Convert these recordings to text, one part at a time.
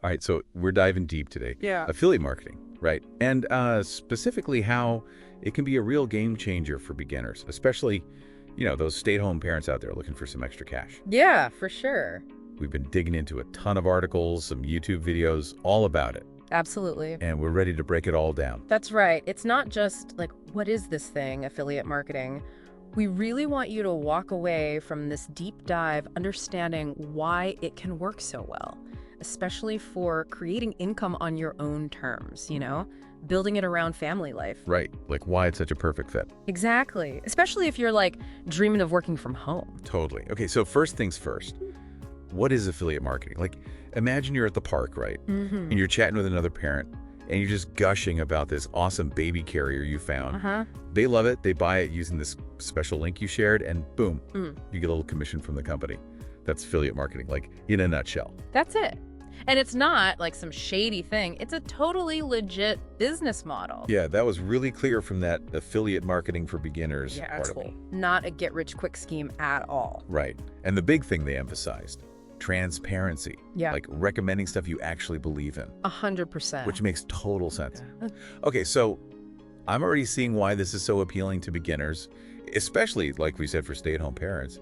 All right, so we're diving deep today. Yeah. Affiliate marketing, right? And specifically how it can be a real game changer for beginners, especially, those stay-at-home parents out there looking for some extra cash. Yeah, for sure. We've been digging into a ton of articles, some YouTube videos, all about it, Absolutely. and we're ready to break it all down. That's right. It's not just like, what is this thing, affiliate marketing? We really want you to walk away from this deep dive understanding why it can work so well, especially for creating income on your own terms, building it around family life. Right, like why it's such a perfect fit. Exactly. Especially if you're like dreaming of working from home. Totally. Okay, so first things first, what is affiliate marketing? Like, imagine you're at the park, right? And you're chatting with another parent, and you're just gushing about this awesome baby carrier you found. They love it. They buy it using this special link you shared, and boom, you get a little commission from the company. That's affiliate marketing, like in a nutshell. That's it. And it's not like some shady thing. It's a totally legit business model. Yeah, that was really clear from that affiliate marketing for beginners article. Not a get-rich-quick scheme at all. Right. And the big thing they emphasized, transparency. Yeah. Like recommending stuff you actually believe in. 100%. Which makes total sense. Okay, so I'm already seeing why this is so appealing to beginners, especially, like we said, for stay-at-home parents.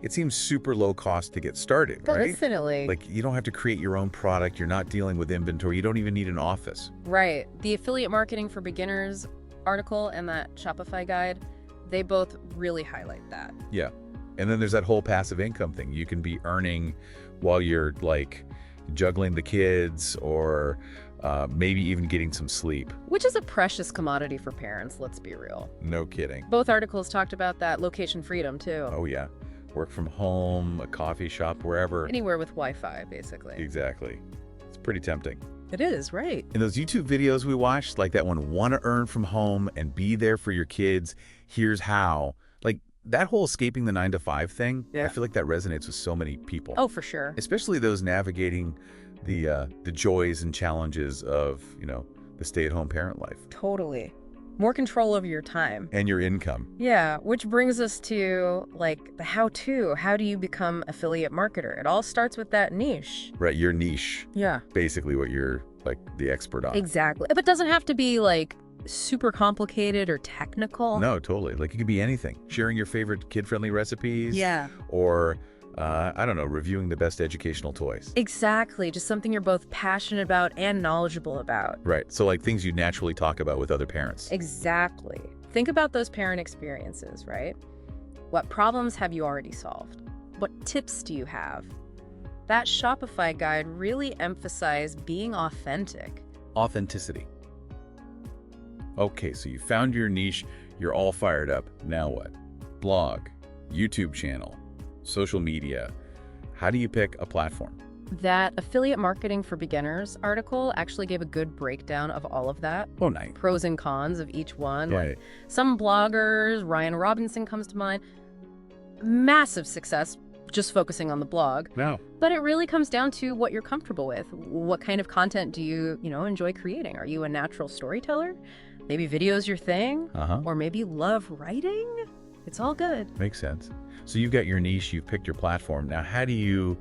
It seems super low cost to get started, right? Definitely. Like, you don't have to create your own product. You're not dealing with inventory. You don't even need an office. Right. The affiliate marketing for beginners article and that Shopify guide, they both really highlight that. Yeah. And then there's that whole passive income thing. You can be earning while you're, like, juggling the kids or maybe even getting some sleep. Which is a precious commodity for parents, let's be real. No kidding. Both articles talked about that location freedom, too. Oh, yeah. Work from home, a coffee shop, wherever. Anywhere with Wi-Fi, basically. Exactly. It's pretty tempting. It is, right. In those YouTube videos we watched, like that one, want to earn from home and be there for your kids, here's how. Like that whole escaping the 9-to-5 thing, I feel like that resonates with so many people. Oh, for sure. Especially those navigating the joys and challenges of, the stay-at-home parent life. Totally. More control over your time. And your income. Yeah, which brings us to, like, the how-to. How do you become affiliate marketer? It all starts with that niche. Right, your niche. Yeah. Basically what you're, like, the expert on. Exactly. But it doesn't have to be, like, super complicated or technical. No, totally. Like, it could be anything. Sharing your favorite kid-friendly recipes. Yeah. Or I don't know, reviewing the best educational toys. Exactly. Just something you're both passionate about and knowledgeable about. Right. So like things you naturally talk about with other parents. Exactly. Think about those parent experiences, right? What problems have you already solved? What tips do you have? That Shopify guide really emphasized being authentic. Authenticity. Okay, so you found your niche. You're all fired up. Now what? Blog, YouTube channel, social media. How do you pick a platform? That affiliate marketing for beginners article actually gave a good breakdown of all of that. Oh, nice. Pros and cons of each one. Right. Some bloggers, Ryan Robinson comes to mind, massive success just focusing on the blog. No. But it really comes down to what you're comfortable with. What kind of content do you, enjoy creating? Are you a natural storyteller? Maybe video's your thing? Or maybe you love writing? It's all good. Makes sense. So you've got your niche, you've picked your platform. Now, how do you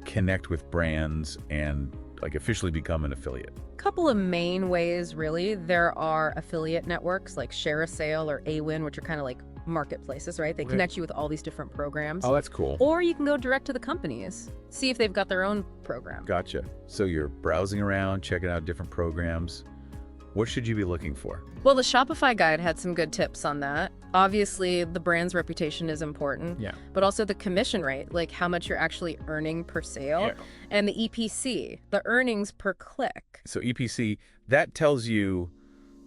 connect with brands and like officially become an affiliate? Couple of main ways, really. There are affiliate networks like Share a Sale or Awin, which are kind of like marketplaces, right? They connect you with all these different programs. Oh, that's cool. Or you can go direct to the companies, see if they've got their own program. Gotcha. So you're browsing around, checking out different programs. What should you be looking for? Well, the Shopify guide had some good tips on that. Obviously, the brand's reputation is important, but also the commission rate, like how much you're actually earning per sale, and the EPC, the earnings per click. So EPC, that tells you,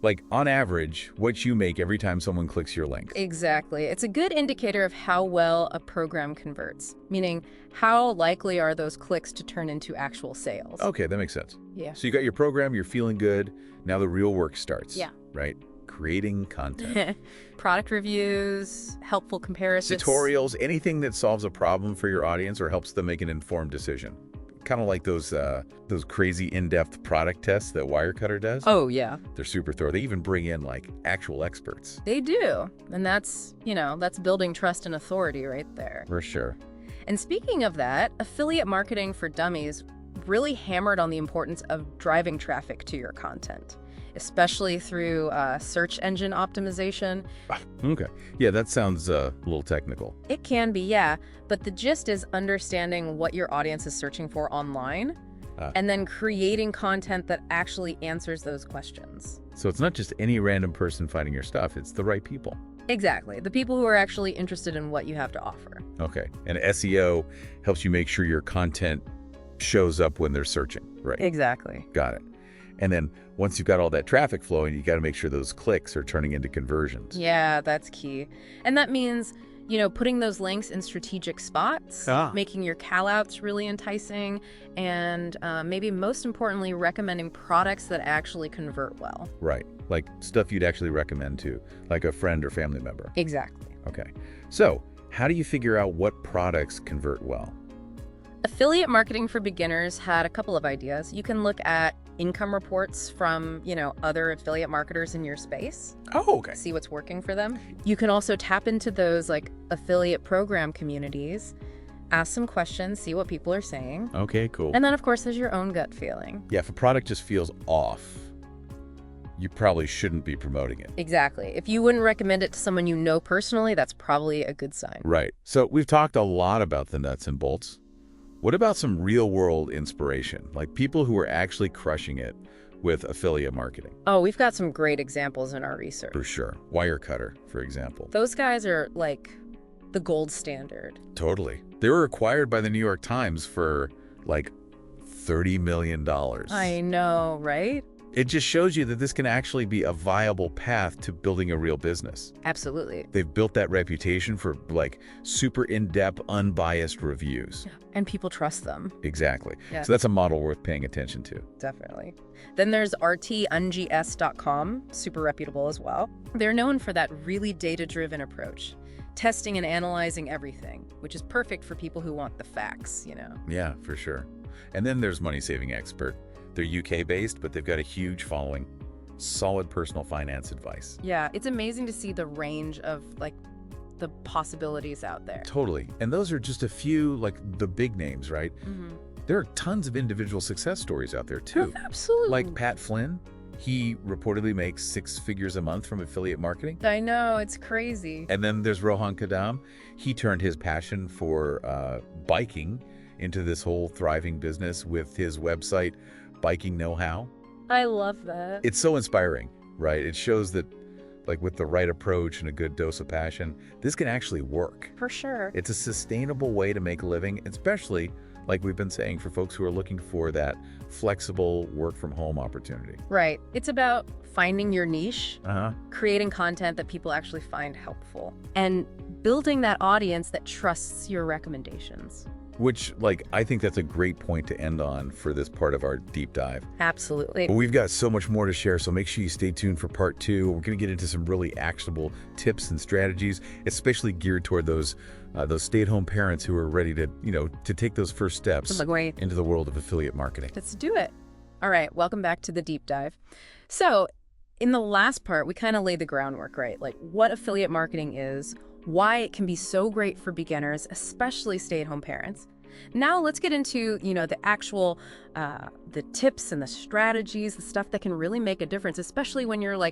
like on average, what you make every time someone clicks your link. Exactly. It's a good indicator of how well a program converts, meaning how likely are those clicks to turn into actual sales. Okay, that makes sense. Yeah. So you got your program, you're feeling good. Now the real work starts. Yeah. Right? Creating content. Product reviews, helpful comparisons. Tutorials, anything that solves a problem for your audience or helps them make an informed decision. Kind of like those crazy in-depth product tests that Wirecutter does. Oh, yeah. They're super thorough. They even bring in like actual experts. They do. And that's, that's building trust and authority right there. For sure. And speaking of that, affiliate marketing for dummies really hammered on the importance of driving traffic to your content, especially through search engine optimization. Okay. Yeah, that sounds a little technical. It can be, yeah, but the gist is understanding what your audience is searching for online and then creating content that actually answers those questions. So it's not just any random person finding your stuff, it's the right people. Exactly. The people who are actually interested in what you have to offer. Okay. And SEO helps you make sure your content shows up when they're searching, right? Exactly. Got it. And then once you've got all that traffic flowing, you got to make sure those clicks are turning into conversions. Yeah, that's key. And that means, putting those links in strategic spots, making your callouts really enticing, and maybe most importantly, recommending products that actually convert well. Right. Like stuff you'd actually recommend to, like a friend or family member. Exactly. Okay. So how do you figure out what products convert well? Affiliate Marketing for Beginners had a couple of ideas. You can look at income reports from, other affiliate marketers in your space. Oh, okay. See what's working for them. You can also tap into those affiliate program communities, ask some questions, see what people are saying. Okay, cool. And then, of course, there's your own gut feeling. Yeah, if a product just feels off, you probably shouldn't be promoting it. Exactly. If you wouldn't recommend it to someone you know personally, that's probably a good sign. Right. So we've talked a lot about the nuts and bolts. What about some real-world inspiration, like people who are actually crushing it with affiliate marketing? Oh, we've got some great examples in our research. For sure. Wirecutter, for example. Those guys are the gold standard. Totally. They were acquired by the New York Times for $30 million. I know, right? It just shows you that this can actually be a viable path to building a real business. Absolutely. They've built that reputation for super in-depth, unbiased reviews. And people trust them. Exactly. Yeah. So that's a model worth paying attention to. Definitely. Then there's rtungs.com, super reputable as well. They're known for that really data-driven approach, testing and analyzing everything, which is perfect for people who want the facts, Yeah, for sure. And then there's Money Saving Expert. They're UK-based, but they've got a huge following. Solid personal finance advice. Yeah, it's amazing to see the range of, the possibilities out there. Totally. And those are just a few, the big names, right? Mm-hmm. There are tons of individual success stories out there, too. Absolutely. Like Pat Flynn. He reportedly makes 6 figures a month from affiliate marketing. I know, it's crazy. And then there's Rohan Kadam. He turned his passion for biking into this whole thriving business with his website, Biking Know-How. I love that. It's so inspiring, right? It shows that, with the right approach and a good dose of passion, this can actually work. For sure. It's a sustainable way to make a living, especially, like we've been saying, for folks who are looking for that flexible work-from-home opportunity. Right. It's about finding your niche, Uh-huh. creating content that people actually find helpful, and building that audience that trusts your recommendations. Which, I think that's a great point to end on for this part of our deep dive. Absolutely. But we've got so much more to share, so make sure you stay tuned for part 2. We're going to get into some really actionable tips and strategies, especially geared toward those stay-at-home parents who are ready to, to take those first steps into the world of affiliate marketing. Let's do it. All right, welcome back to the deep dive. So, in the last part, we kind of laid the groundwork, right? What affiliate marketing is, why it can be so great for beginners, especially stay-at-home parents. Now let's get into, the actual, the tips and the strategies, the stuff that can really make a difference, especially when you're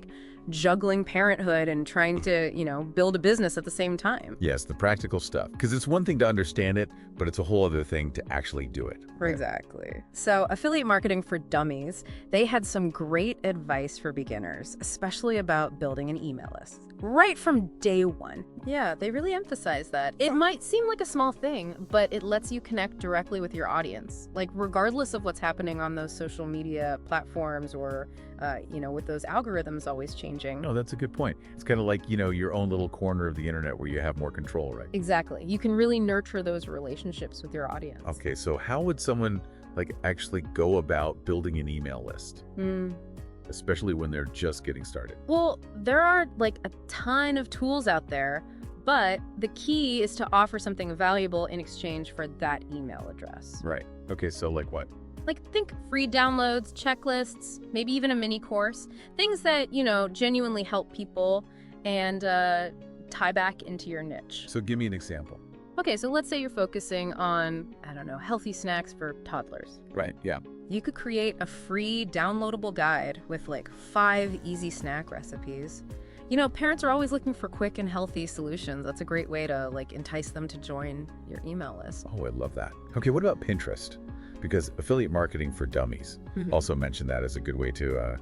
juggling parenthood and trying to, build a business at the same time. Yes, the practical stuff. Because it's one thing to understand it, but it's a whole other thing to actually do it. Right? Exactly. So Affiliate Marketing for Dummies, they had some great advice for beginners, especially about building an email list. Right from day one. Yeah, they really emphasize that. It might seem like a small thing, but it lets you connect directly with your audience. Regardless of what's happening on those social media platforms or, with those algorithms always changing. No, that's a good point. It's kind of like, your own little corner of the internet where you have more control, right? Exactly. You can really nurture those relationships with your audience. Okay, so how would someone, actually go about building an email list? Especially when they're just getting started. Well, there are a ton of tools out there, but the key is to offer something valuable in exchange for that email address. Right. Okay, so what? Think free downloads, checklists, maybe even a mini course, things that, genuinely help people and tie back into your niche. So give me an example. Okay, so let's say you're focusing on, I don't know, healthy snacks for toddlers. Right, yeah. You could create a free downloadable guide with like 5 easy snack recipes. You know, parents are always looking for quick and healthy solutions. That's a great way to like entice them to join your email list. Oh, I love that. Okay, what about Pinterest? Because Affiliate Marketing for Dummies also mentioned that as a good way to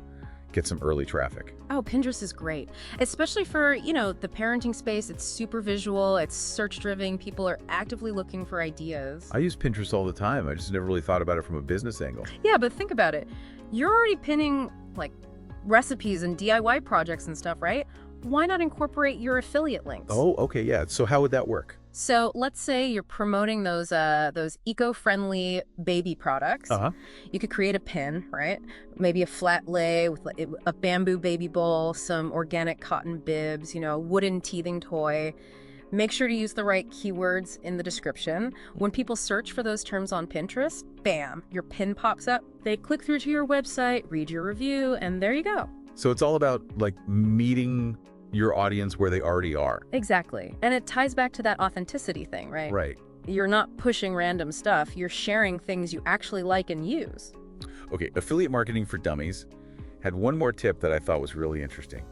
get some early traffic. Oh, Pinterest is great, especially for, you know, the parenting space. It's super visual, it's search-driven. People are actively looking for ideas. I use Pinterest all the time. I just never really thought about it from a business angle. Yeah, but think about it. You're already pinning like recipes and DIY projects and stuff, right? Why not incorporate your affiliate links? Oh, okay, yeah. So how would that work? So let's say you're promoting those eco-friendly baby products. You could create a pin, right? Maybe a flat lay with like a bamboo baby bowl, some organic cotton bibs, you know, wooden teething toy. Make sure to use the right keywords in the description. When people search for those terms on Pinterest, bam, your pin pops up. They click through to your website, read your review, and there you go. So it's all about like meeting your audience where they already are. Exactly. And it ties back to that authenticity thing, right? Right. You're not pushing random stuff. You're sharing things you actually like and use. Okay, Affiliate Marketing for Dummies had one more tip that I thought was really interesting.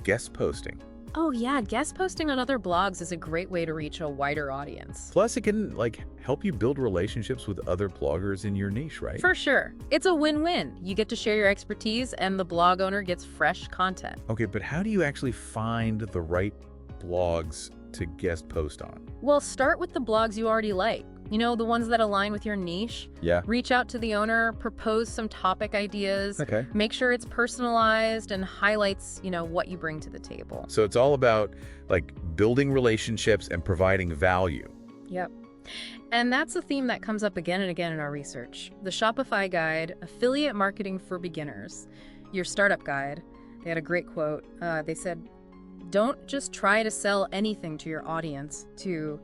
Guest posting. Oh yeah, guest posting on other blogs is a great way to reach a wider audience. Plus, it can like help you build relationships with other bloggers in your niche, right? For sure. It's a win-win. You get to share your expertise and the blog owner gets fresh content. Okay, but how do you actually find the right blogs to guest post on? Well, start with the blogs you already like. You know, the ones that align with your niche. Yeah. Reach out to the owner, propose some topic ideas. Okay. Make sure it's personalized and highlights, you know, what you bring to the table. So it's all about like building relationships and providing value. Yep. And that's a theme that comes up again and again in our research. The Shopify Guide, Affiliate Marketing for Beginners, your startup guide. They had a great quote. They said, don't just try to sell anything to your audience to,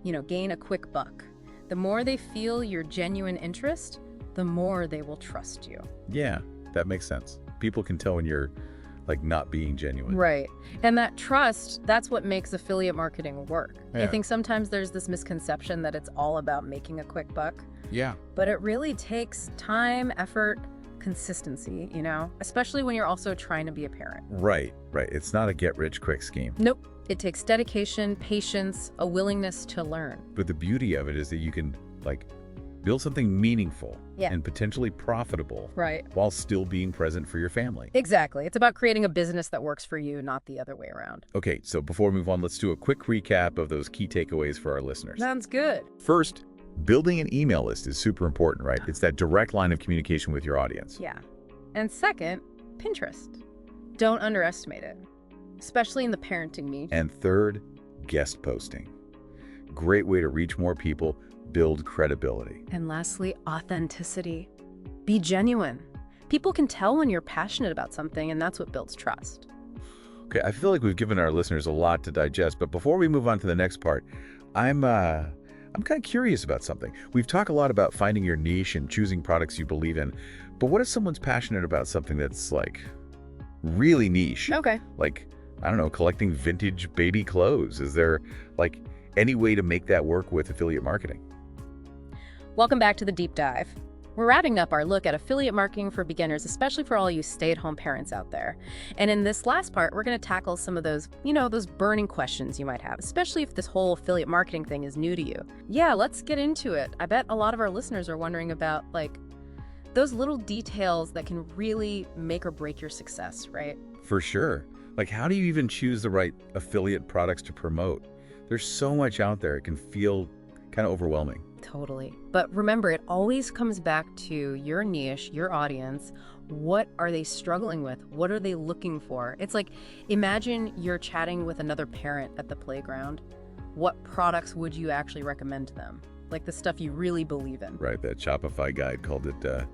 you know, gain a quick buck. The more they feel your genuine interest, the more they will trust you. Yeah, that makes sense. People can tell when you're like not being genuine. Right. And that trust, that's what makes affiliate marketing work. Yeah. I think sometimes there's this misconception that it's all about making a quick buck, Yeah. but it really takes time, effort, consistency, you know, especially when you're also trying to be a parent. Right, right. It's not a get-rich-quick scheme. Nope. It takes dedication, patience, a willingness to learn. But the beauty of it is that you can like build something meaningful Yeah. and potentially profitable Right. while still being present for your family. Exactly. It's about creating a business that works for you, not the other way around. Okay, so before we move on, let's do a quick recap of those key takeaways for our listeners. Sounds good. First, building an email list is super important, right? It's that direct line of communication with your audience. Yeah. And second, Pinterest. Don't underestimate it, especially in the parenting niche. And third, guest posting. Great way to reach more people, build credibility. And lastly, authenticity. Be genuine. People can tell when you're passionate about something, and that's what builds trust. Okay, I feel like we've given our listeners a lot to digest, but before we move on to the next part, I'm kind of curious about something. We've talked a lot about finding your niche and choosing products you believe in, but what if someone's passionate about something that's like really niche? Okay. Like, I don't know, collecting vintage baby clothes. Is there like any way to make that work with affiliate marketing? Welcome back to the deep dive. We're wrapping up our look at affiliate marketing for beginners, especially for all you stay-at-home parents out there. And in this last part, we're going to tackle some of those, you know, those burning questions you might have, especially if this whole affiliate marketing thing is new to you. Yeah, let's get into it. I bet a lot of our listeners are wondering about, like, those little details that can really make or break your success, right? For sure. Like, how do you even choose the right affiliate products to promote? There's so much out there. It can feel kind of overwhelming. Totally. But remember, it always comes back to your niche, your audience. What are they struggling with? What are they looking for? It's like, imagine you're chatting with another parent at the playground. What products would you actually recommend to them? Like the stuff you really believe in. Right, that Shopify guide called it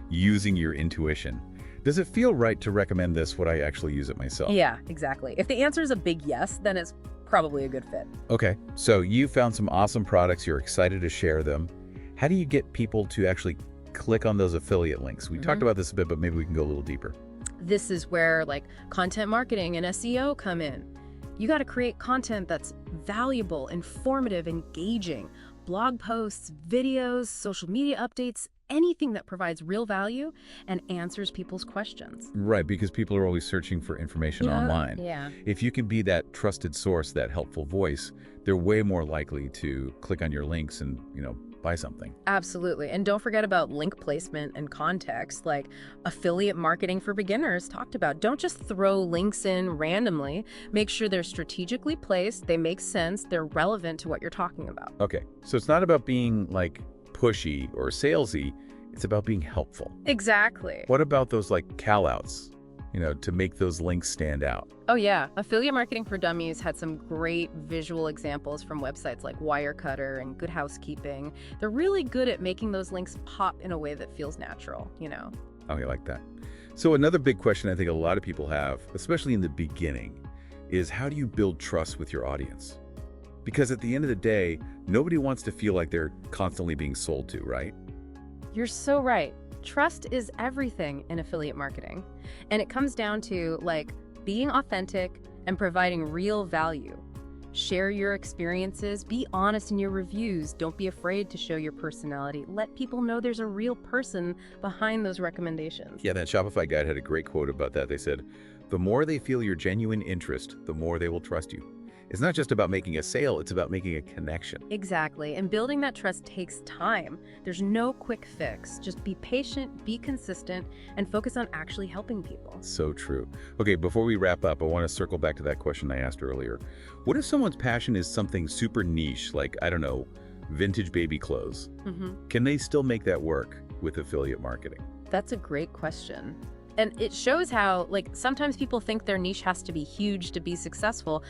using your intuition. Does it feel right to recommend this? Would I actually use it myself? Yeah, exactly. If the answer is a big yes, then it's probably a good fit. Okay, so you found some awesome products. You're excited to share them. How do you get people to actually click on those affiliate links? We talked about this a bit, but maybe we can go a little deeper. This is where like content marketing and SEO come in. You got to create content that's valuable, informative, engaging. Blog posts, videos, social media updates, anything that provides real value and answers people's questions. Right, because people are always searching for information online. Yeah. If you can be that trusted source, that helpful voice, they're way more likely to click on your links and, buy something. Absolutely. And don't forget about link placement and context, like affiliate marketing for beginners talked about. Don't just throw links in randomly. Make sure they're strategically placed, they make sense, they're relevant to what you're talking about. Okay, so it's not about being pushy or salesy, it's about being helpful. Exactly. What about those call-outs, to make those links stand out? Oh yeah, Affiliate Marketing for Dummies had some great visual examples from websites like Wirecutter and Good Housekeeping. They're really good at making those links pop in a way that feels natural. Okay, like that. So another big question I think a lot of people have, especially in the beginning, is how do you build trust with your audience? Because at the end of the day, nobody wants to feel like they're constantly being sold to, right? You're so right. Trust is everything in affiliate marketing. And it comes down to being authentic and providing real value. Share your experiences, be honest in your reviews, don't be afraid to show your personality. Let people know there's a real person behind those recommendations. Yeah, that Shopify guide had a great quote about that. They said, the more they feel your genuine interest, the more they will trust you. It's not just about making a sale, it's about making a connection. Exactly, and building that trust takes time. There's no quick fix. Just be patient, be consistent, and focus on actually helping people. So true. Okay, before we wrap up, I want to circle back to that question I asked earlier. What if someone's passion is something super niche, like, I don't know, vintage baby clothes? Can they still make that work with affiliate marketing? That's a great question. And it shows how, sometimes people think their niche has to be huge to be successful.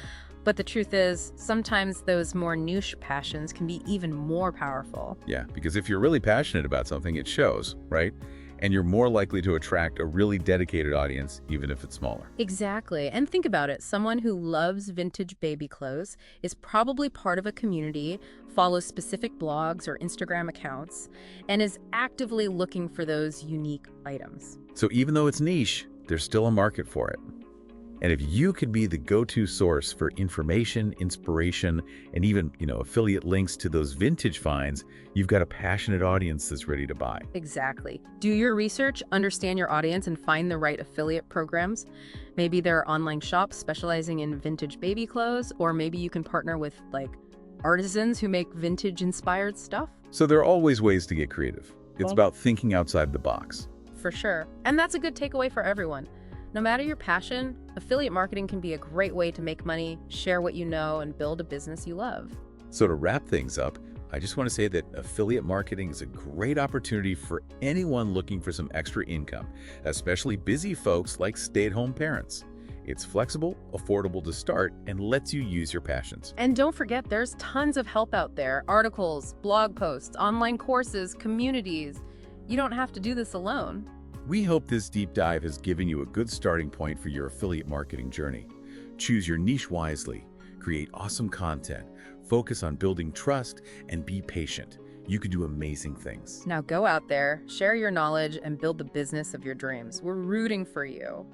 But the truth is, sometimes those more niche passions can be even more powerful. Yeah, because if you're really passionate about something, it shows, right? And you're more likely to attract a really dedicated audience, even if it's smaller. Exactly. And think about it. Someone who loves vintage baby clothes is probably part of a community, follows specific blogs or Instagram accounts, and is actively looking for those unique items. So even though it's niche, there's still a market for it. And if you could be the go-to source for information, inspiration, and even, affiliate links to those vintage finds, you've got a passionate audience that's ready to buy. Exactly. Do your research, understand your audience, and find the right affiliate programs. Maybe there are online shops specializing in vintage baby clothes, or maybe you can partner with, artisans who make vintage-inspired stuff. So there are always ways to get creative. It's about thinking outside the box. For sure. And that's a good takeaway for everyone. No matter your passion, affiliate marketing can be a great way to make money, share what you know, and build a business you love. So to wrap things up, I just want to say that affiliate marketing is a great opportunity for anyone looking for some extra income, especially busy folks like stay-at-home parents. It's flexible, affordable to start, and lets you use your passions. And don't forget, there's tons of help out there. Articles, blog posts, online courses, communities. You don't have to do this alone. We hope this deep dive has given you a good starting point for your affiliate marketing journey. Choose your niche wisely, create awesome content, focus on building trust, and be patient. You can do amazing things. Now go out there, share your knowledge, and build the business of your dreams. We're rooting for you.